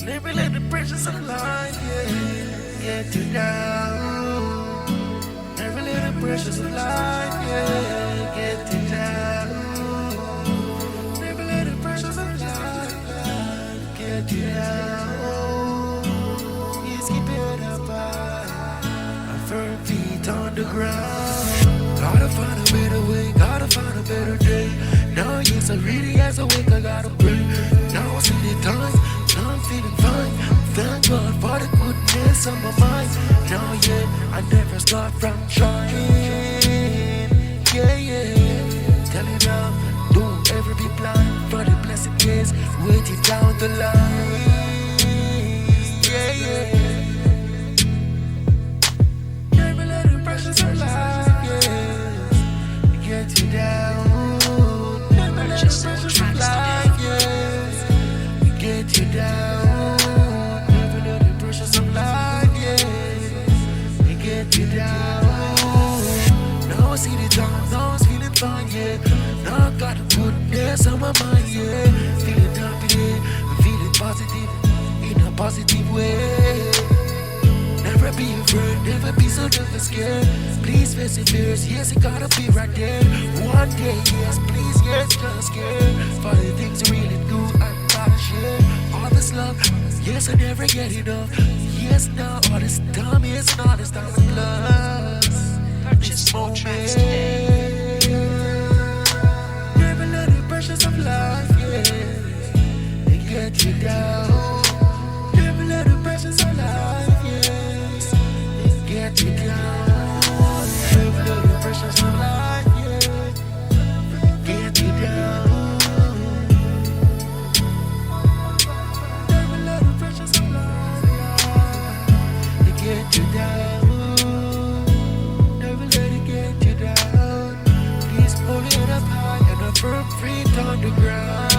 Never let the pressures of life, yeah, get you down. Never let the pressures of life, yeah, get you down. Never let the pressures of life get you down. Just keep it up high, firm feet on the ground. Gotta find a better way, gotta find a better day. Now yes, I really as awake, I gotta pray. Now I see the times, now I'm feeling fine. Thank God for the goodness on my mind. Now yeah, I never start from trying. Yeah, yeah. Tell you now, don't ever be blind for the blessed days waiting down the line. Yeah, yeah. Never let the pressures of life, yeah, get you down. Never let the pressures of life, yeah, get you down. Never let the pressures of life, yeah, get you down. Now I see the dawn, now I'm feeling fine, yeah. Now I got the goodness on my mind, yeah. Feeling happy, yeah. I'm feeling positive in a positive way. Never be afraid, never be so never scared. Please face your fears, yes, it gotta be right there. One day, yes, please, yes, just scared. For the things you really do, I gotta share. All this love, yes, I never get enough. Yes, now all this time, yes, and all this time with plus. Purchase more tracks today. Never let the pressures of life, yeah, they get you down. Never let the pressures of life, yes, they get you down. Never let the pressures of life, yeah, get you down. Never let the pressures of life, yeah, they get you down. Never let it get you down. Please hold it up high and a firm feet on the ground.